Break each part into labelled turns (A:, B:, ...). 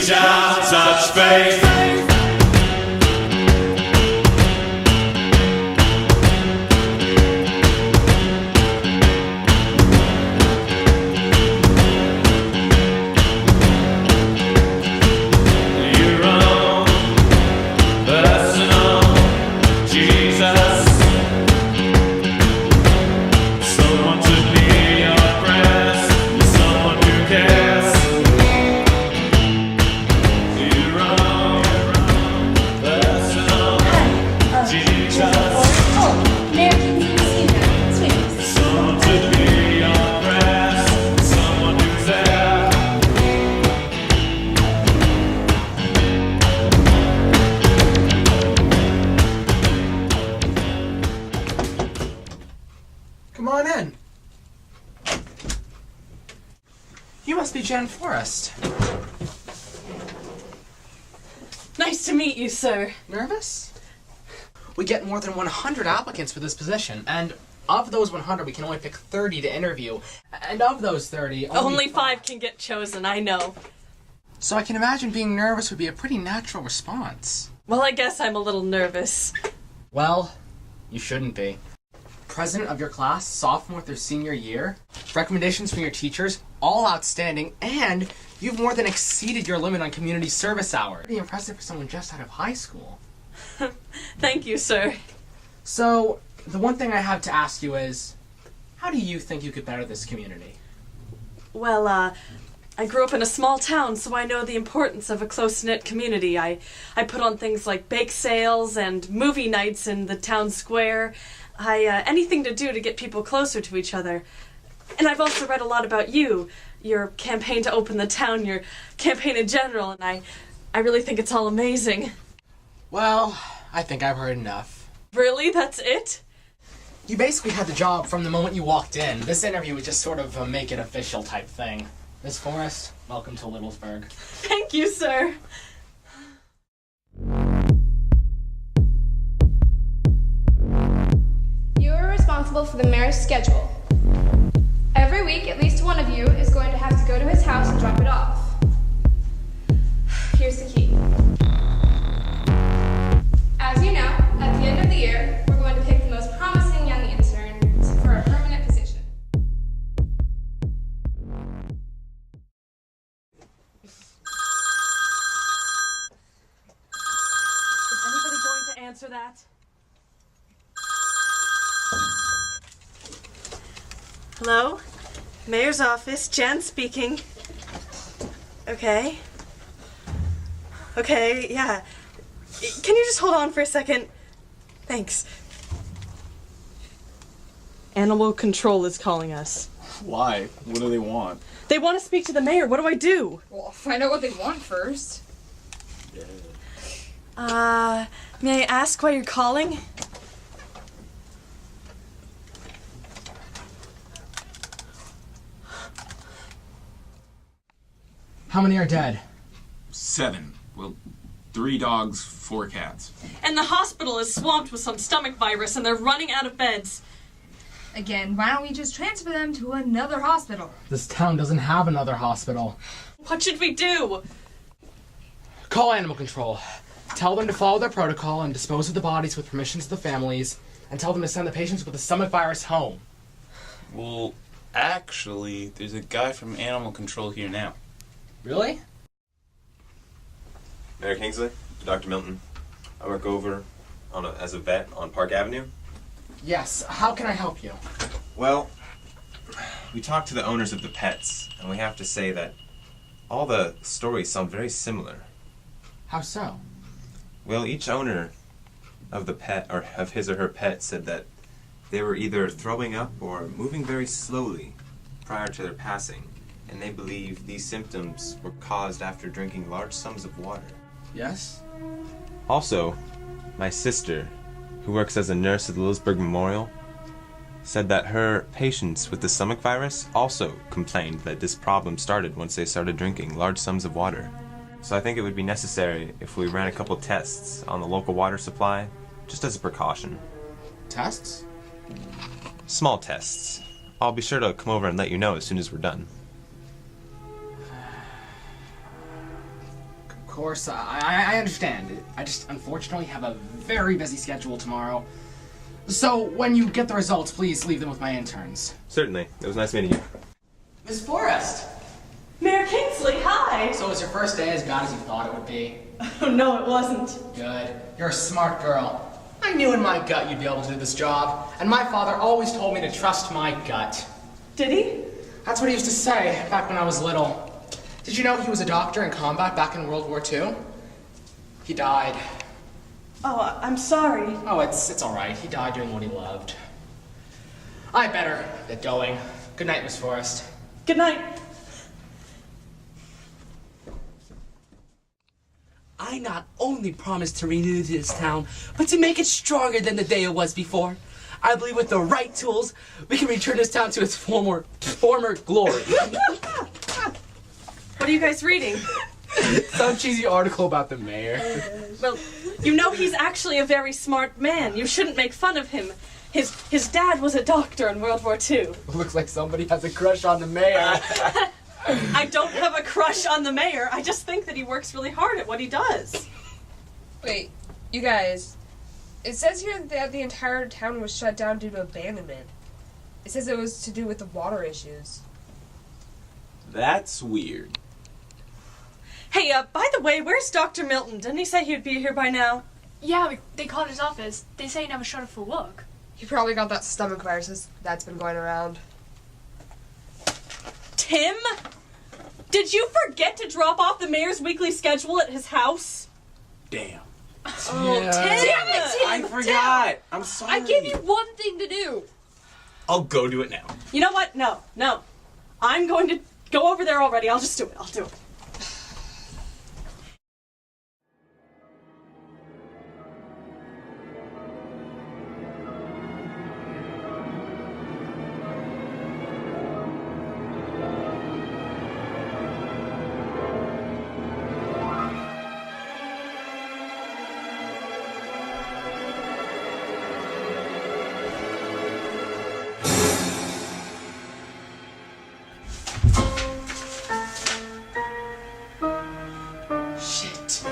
A: reach out, touch faith.
B: Come on in. You must be Jan Forrest.
C: Nice to meet you, sir.
B: Nervous? We get more than 100 applicants for this position, and of those 100, we can only pick 30 to interview. And of those 30,
C: Only five can get chosen, I know.
B: So I can imagine being nervous would be a pretty natural response.
C: Well, I guess I'm a little nervous.
B: Well, you shouldn't be. President of your class, sophomore through senior year, recommendations from your teachers, all outstanding, and you've more than exceeded your limit on community service hours. Pretty impressive for someone just out of high school.
C: Thank you, sir.
B: So, the one thing I have to ask you is, how do you think you could better this community?
C: Well, I grew up in a small town, so I know the importance of a close-knit community. I put on things like bake sales and movie nights in the town square. Anything to do to get people closer to each other. And I've also read a lot about you, your campaign to open the town, your campaign in general, and I really think it's all amazing.
B: Well, I think I've heard enough.
C: Really? That's it?
B: You basically had the job from the moment you walked in. This interview was just sort of a make it official type thing. Miss Forrest, welcome to Littlesburg.
C: Thank you, sir.
D: You are responsible for the mayor's schedule. Every week, at least one of you is going to have to go to his house and drop it off. Here's the key. As you know, at the end of the year, we're going to pick the most promising young interns for a permanent position.
C: Is anybody going to answer that? Hello? Mayor's office, Jan speaking. Okay. Okay, yeah. Can you just hold on for a second? Thanks. Animal Control is calling us.
E: Why? What do they want?
C: They want to speak to the mayor. What do I do?
F: Well, find out what they want first.
C: May I ask why you're calling?
B: How many are dead?
E: 7. Well, 3 dogs, 4 cats.
C: And the hospital is swamped with some stomach virus and they're running out of beds.
F: Again, why don't we just transfer them to another hospital?
B: This town doesn't have another hospital.
C: What should we do?
B: Call animal control. Tell them to follow their protocol and dispose of the bodies with permissions of the families, and tell them to send the patients with the stomach virus home.
G: Well, actually, there's a guy from Animal Control here now.
B: Really?
H: Mayor Kingsley, Dr. Milton. I work over as a vet on Park Avenue.
B: Yes, how can I help you?
H: Well, we talked to the owners of the pets, and we have to say that all the stories sound very similar.
B: How so?
H: Well, each owner of the pet, or of his or her pet, said that they were either throwing up or moving very slowly prior to their passing, and they believe these symptoms were caused after drinking large sums of water.
B: Yes?
H: Also, my sister, who works as a nurse at the Littlesburg Memorial, said that her patients with the stomach virus also complained that this problem started once they started drinking large sums of water. So I think it would be necessary if we ran a couple tests on the local water supply, just as a precaution.
B: Tests?
H: Small tests. I'll be sure to come over and let you know as soon as we're done.
B: course. I understand. I just unfortunately have a very busy schedule tomorrow. So when you get the results, please leave them with my interns.
H: Certainly. It was nice meeting you.
B: Miss Forrest!
C: Mayor Kingsley, hi!
B: So was your first day as bad as you thought it would be?
C: Oh, no, it wasn't.
B: Good. You're a smart girl. I knew in my gut you'd be able to do this job, and my father always told me to trust my gut.
C: Did he?
B: That's what he used to say back when I was little. Did you know he was a doctor in combat back in World War II? He died.
C: Oh, I'm sorry.
B: Oh, it's all right. He died doing what he loved. I better get going. Good night, Miss Forrest.
C: Good night.
I: I not only promised to renew this town, but to make it stronger than the day it was before. I believe with the right tools, we can return this town to its former glory.
C: What are you guys reading?
B: Some cheesy article about the mayor.
C: Well, you know he's actually a very smart man. You shouldn't make fun of him. His dad was a doctor in World War II.
B: Looks like somebody has a crush on the mayor.
C: I don't have a crush on the mayor. I just think that he works really hard at what he does.
F: Wait, you guys. It says here that the entire town was shut down due to abandonment. It says it was to do with the water issues.
G: That's weird.
C: Hey, by the way, where's Dr. Milton? Didn't he say he'd be here by now?
J: Yeah, they called his office. They say he never showed up for work.
F: He probably got that stomach virus that's been going around.
C: Tim? Did you forget to drop off the mayor's weekly schedule at his house?
G: Damn.
C: Oh,
B: Yeah.
C: Tim!
J: Damn it, Tim!
G: I forgot. I'm sorry.
J: I gave you one thing to do.
G: I'll go do it now.
C: You know what? No. I'm going to go over there already. I'll just do it. I'll do it.
B: Shit.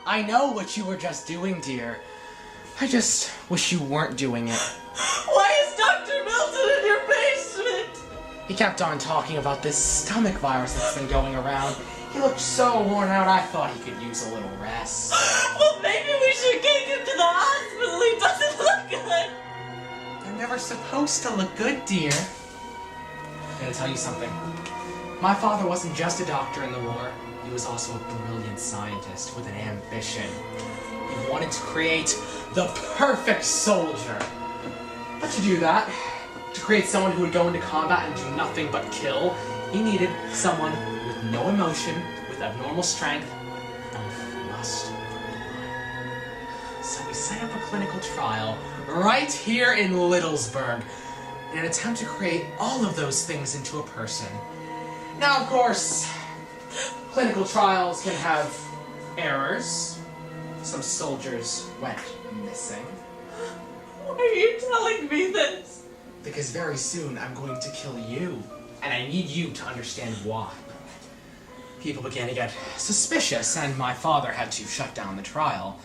B: I know what you were just doing, dear. I just wish you weren't doing it.
C: Why is Dr. Milton in your basement?
B: He kept on talking about this stomach virus that's been going around. He looked so worn out, I thought he could use a little rest.
C: Well, maybe we should take him to the hospital. He doesn't look good.
B: They're never supposed to look good, dear. I'm gonna tell you something. My father wasn't just a doctor in the war. He was also a brilliant scientist with an ambition. He wanted to create the perfect soldier. But to do that, to create someone who would go into combat and do nothing but kill, he needed someone with no emotion, with abnormal strength, and with lust for blood. So we set up a clinical trial right here in Littlesburg in an attempt to create all of those things into a person. Now, of course, clinical trials can have errors. Some soldiers went missing.
C: Why are you telling me this?
B: Because very soon I'm going to kill you, and I need you to understand why. People began to get suspicious, and my father had to shut down the trial,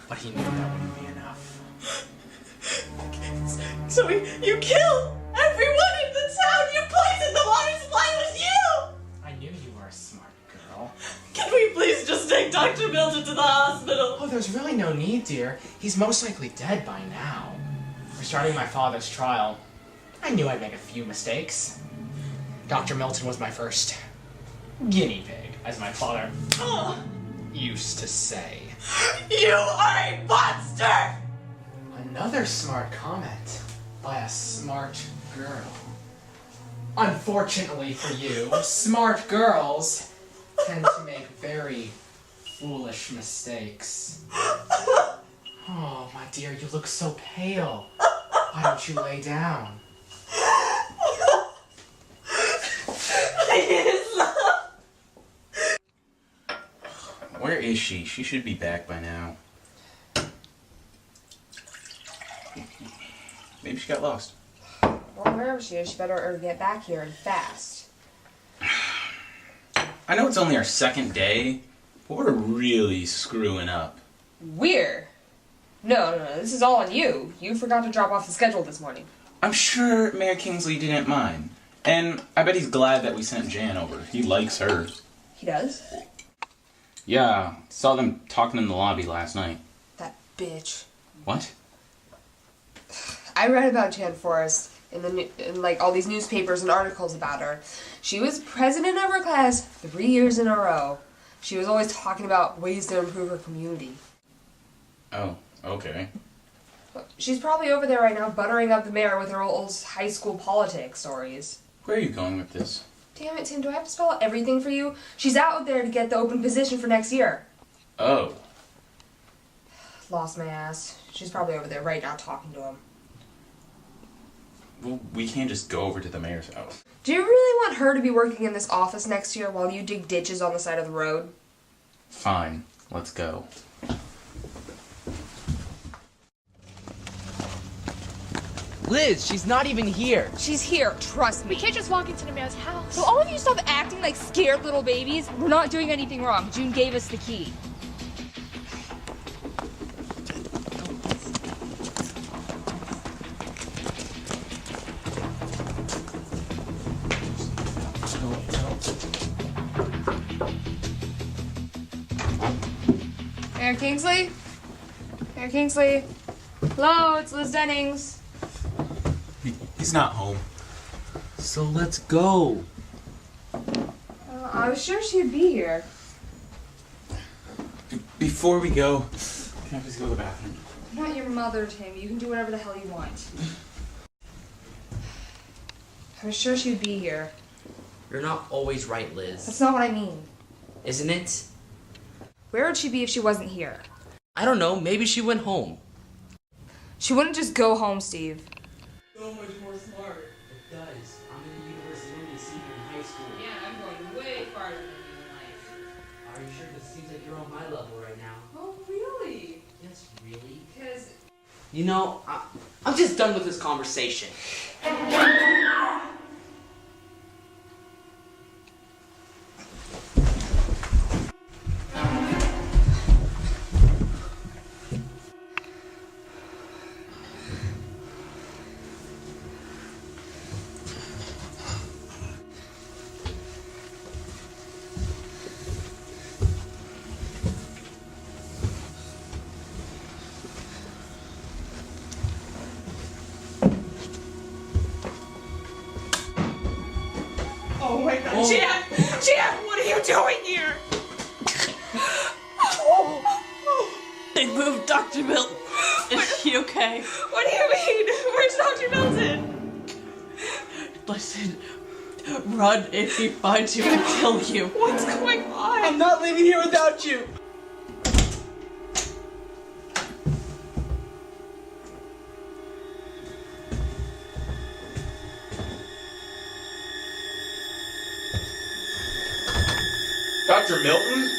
B: but he knew that wouldn't be enough.
C: So you kill everyone in the town. You poison the water supply with you.
B: I knew you were a smart
I: take Dr. Milton to the hospital.
B: Oh, there's really no need, dear. He's most likely dead by now. We're starting my father's trial. I knew I'd make a few mistakes. Dr. Milton was my first guinea pig, as my father used to say.
I: You are a monster!
B: Another smart comment by a smart girl. Unfortunately for you, smart girls tend to make very foolish mistakes. Oh, my dear, you look so pale. Why don't you lay down?
E: Where is she? She should be back by now. Maybe she got lost.
F: Well, wherever she is, she better get back here and fast.
E: I know it's only our second day, but we're really screwing up.
F: We're? No, this is all on you. You forgot to drop off the schedule this morning.
E: I'm sure Mayor Kingsley didn't mind. And I bet he's glad that we sent Jan over. He likes her.
F: He does?
E: Yeah, saw them talking in the lobby last night.
F: That bitch.
E: What?
F: I read about Jan Forrest in like all these newspapers and articles about her. She was president of her class 3 years in a row. She was always talking about ways to improve her community.
E: Oh, okay.
F: She's probably over there right now buttering up the mayor with her old high school politics stories.
E: Where are you going with this?
F: Damn it, Tim, do I have to spell out everything for you? She's out there to get the open position for next year.
E: Oh.
F: Lost my ass. She's probably over there right now talking to him.
E: Well, we can't just go over to the mayor's house.
F: Do you really want her to be working in this office next year while you dig ditches on the side of the road?
E: Fine, let's go.
I: Liz, she's not even here.
K: She's here, trust me.
J: We can't just walk into the mayor's house.
K: So all of you stop acting like scared little babies. We're not doing anything wrong. June gave us the key.
F: Mayor Kingsley? Mayor Kingsley? Hello, it's Liz Dennings.
E: He's not home.
I: So let's go.
F: I was sure she'd be here.
E: Before we go, can I please go to the bathroom?
F: I'm not your mother, Tim. You can do whatever the hell you want. I was sure she'd be here.
I: You're not always right,
F: That's
I: Liz.
F: not what I mean.
I: Isn't it?
F: Where would she be if she wasn't here?
I: I don't know. Maybe she went home.
F: She wouldn't just go home, Steve.
I: So much more smart. It does. I'm in the university only senior in high school.
F: Yeah, I'm going way farther than you in life.
I: Are you sure? Because it seems like you're on my level right now.
F: Oh, really?
I: Yes, really?
F: Because...
I: You know, I'm just done with this conversation.
F: Oh my god, Jan! Jan, what are you doing here?
I: They moved Dr. Milton. Is he okay?
F: What do you mean? Where's Dr. Milton?
I: Listen, run if he finds you and kill you.
F: What's going on?
I: I'm not leaving here without you.
E: Dr. Milton?